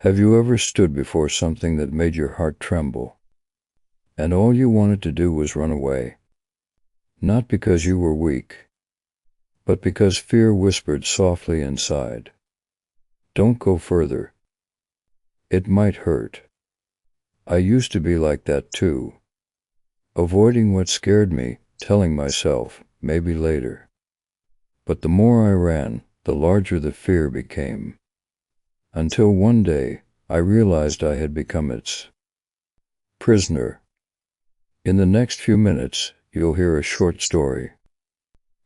Have you ever stood before something that made your heart tremble, and all you wanted to do was run away? Not because you were weak, but because fear whispered softly inside, "Don't go further. It might hurt." I used to be like that too, avoiding what scared me, telling myself, maybe later. But the more I ran, the larger the fear became, until one day I realized I had become its prisoner. In the next few minutes, you'll hear a short story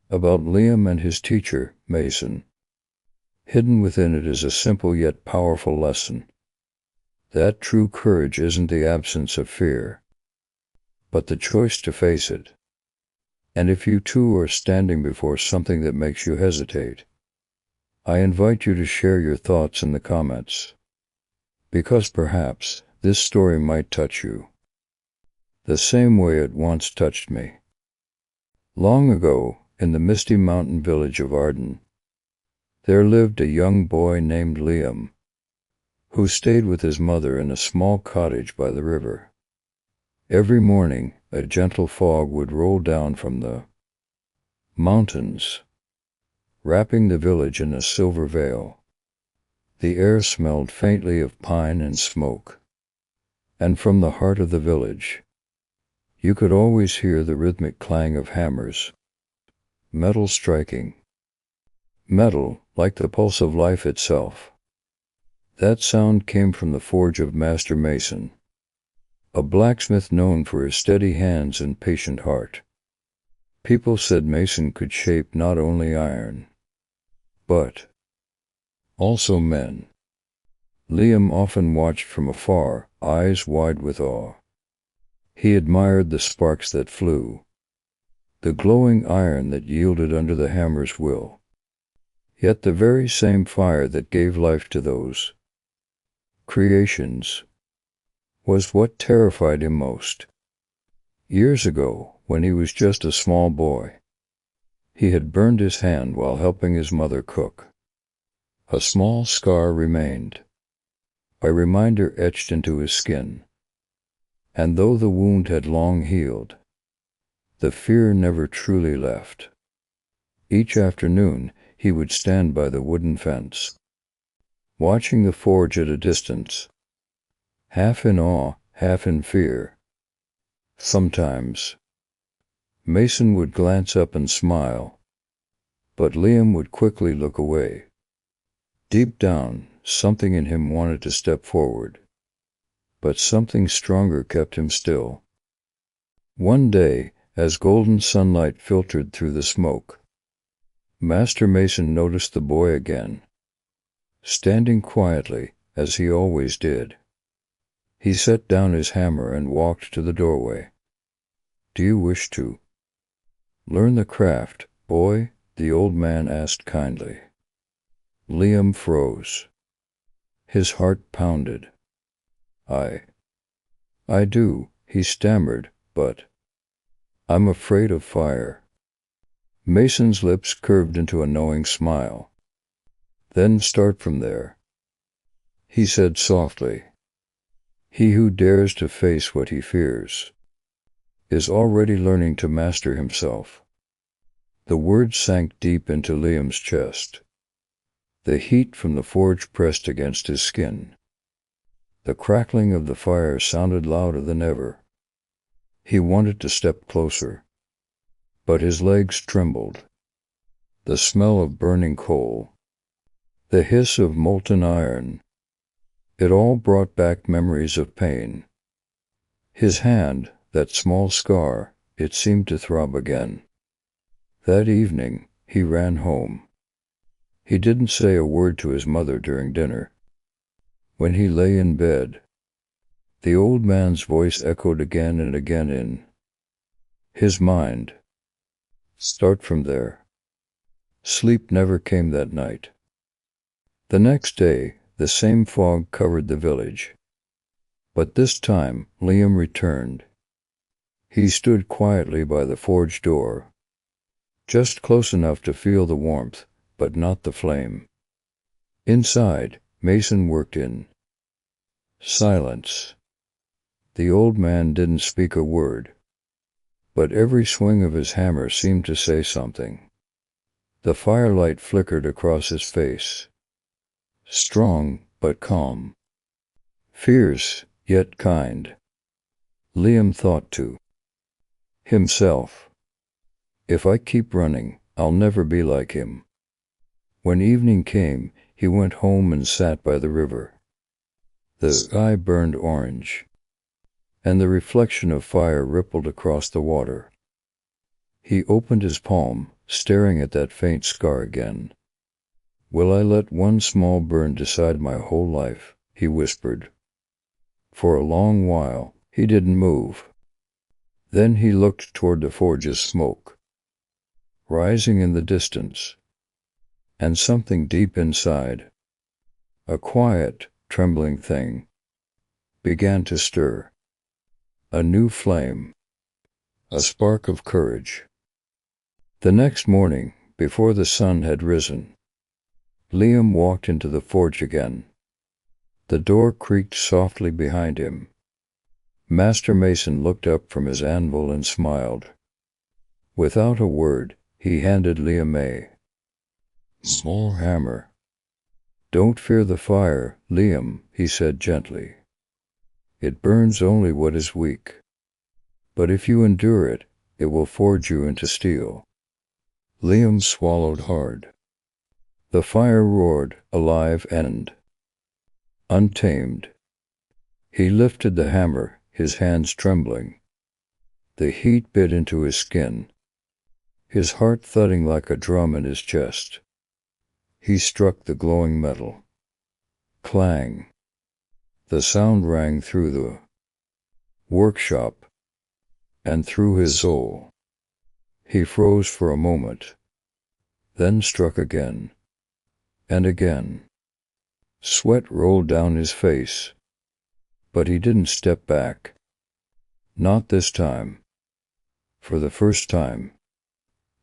about Liam and his teacher, Mason. Hidden within it is a simple yet powerful lesson that true courage isn't the absence of fear, but the choice to face it. And if you too are standing before something that makes you hesitate, I invite you to share your thoughts in the comments, because perhaps this story might touch you the same way it once touched me. Long ago, in the misty mountain village of Arden, there lived a young boy named Liam, who stayed with his mother in a small cottage by the river. Every morning, a gentle fog would roll down from the mountains, wrapping the village in a silver veil. The air smelled faintly of pine and smoke, and from the heart of the village, you could always hear the rhythmic clang of hammers, metal striking metal like the pulse of life itself. That sound came from the forge of Master Mason, a blacksmith known for his steady hands and patient heart. People said Mason could shape not only iron, but also men. Liam often watched from afar, eyes wide with awe. He admired the sparks that flew, the glowing iron that yielded under the hammer's will. Yet the very same fire that gave life to those creations was what terrified him most. Years ago, when he was just a small boy, he had burned his hand while helping his mother cook. A small scar remained, a reminder etched into his skin. And though the wound had long healed, the fear never truly left. Each afternoon, he would stand by the wooden fence, watching the forge at a distance, half in awe, half in fear. Sometimes, Mason would glance up and smile, but Liam would quickly look away. Deep down, something in him wanted to step forward, but something stronger kept him still. One day, as golden sunlight filtered through the smoke, Master Mason noticed the boy again, standing quietly, as he always did. He set down his hammer and walked to the doorway. "Do you wish to learn the craft, boy?" the old man asked kindly. Liam froze. His heart pounded. I do," he stammered, "but I'm afraid of fire." Mason's lips curved into a knowing smile. "Then start from there," he said softly. "He who dares to face what he fears is already learning to master himself." The words sank deep into Liam's chest. The heat from the forge pressed against his skin. The crackling of the fire sounded louder than ever. He wanted to step closer, but his legs trembled. The smell of burning coal, the hiss of molten iron, it all brought back memories of pain. His hand, that small scar, it seemed to throb again. That evening, he ran home. He didn't say a word to his mother during dinner. When he lay in bed, the old man's voice echoed again and again in his mind. Start from there. Sleep never came that night. The next day, the same fog covered the village. But this time, Liam returned. He stood quietly by the forge door, just close enough to feel the warmth, but not the flame. Inside, Mason worked in Silence. The old man didn't speak a word, but every swing of his hammer seemed to say something. The firelight flickered across his face, strong but calm, fierce yet kind. Liam thought to himself, if I keep running, I'll never be like him. When evening came, he went home and sat by the river. The sky burned orange, and the reflection of fire rippled across the water. He opened his palm, staring at that faint scar again. Will I let one small burn decide my whole life? He whispered. For a long while, he didn't move. Then he looked toward the forge's smoke, rising in the distance, and something deep inside, a quiet, trembling thing, began to stir. A new flame, a spark of courage. The next morning, before the sun had risen, Liam walked into the forge again. The door creaked softly behind him. Master Mason looked up from his anvil and smiled. Without a word, he handed Liam a small hammer. Don't fear the fire, Liam, he said gently. It burns only what is weak. But if you endure it, it will forge you into steel. Liam swallowed hard. The fire roared, alive and untamed. He lifted the hammer, his hands trembling. The heat bit into his skin, his heart thudding like a drum in his chest. He struck the glowing metal. Clang. The sound rang through the workshop and through his soul. He froze for a moment, then struck again and again. Sweat rolled down his face, but he didn't step back. Not this time. For the first time,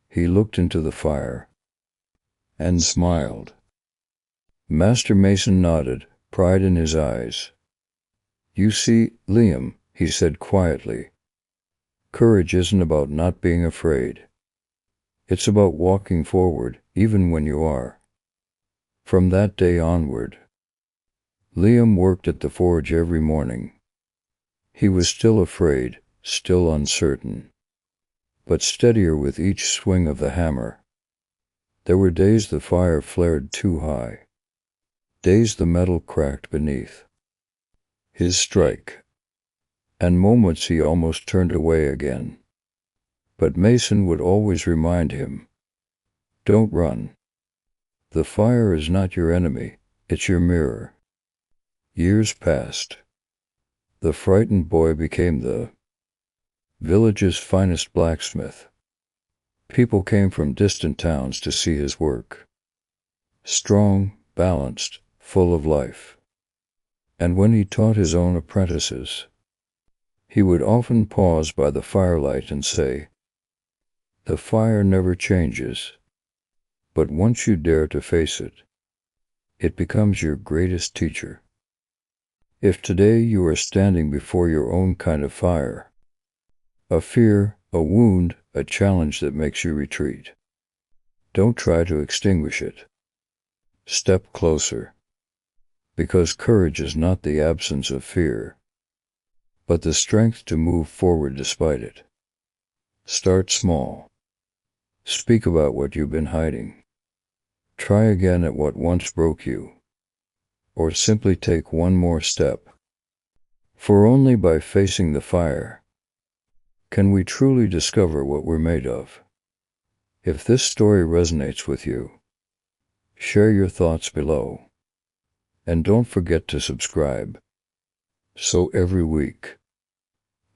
he looked into the fire and smiled. Master Mason nodded, pride in his eyes. You see, Liam, he said quietly, courage isn't about not being afraid. It's about walking forward, even when you are. From that day onward, Liam worked at the forge every morning. He was still afraid, still uncertain, but steadier with each swing of the hammer. There were days the fire flared too high, days the metal cracked beneath his strike, and moments he almost turned away again. But Mason would always remind him, don't run. The fire is not your enemy, it's your mirror. Years passed. The frightened boy became the village's finest blacksmith. People came from distant towns to see his work. Strong, balanced, full of life. And when he taught his own apprentices, he would often pause by the firelight and say, the fire never changes, but once you dare to face it, it becomes your greatest teacher. If today you are standing before your own kind of fire, a fear, a wound, a challenge that makes you retreat, don't try to extinguish it. Step closer, because courage is not the absence of fear, but the strength to move forward despite it. Start small. Speak about what you've been hiding. Try again at what once broke you, or simply take one more step. For only by facing the fire can we truly discover what we're made of. If this story resonates with you, share your thoughts below. And don't forget to subscribe, so every week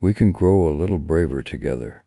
we can grow a little braver together.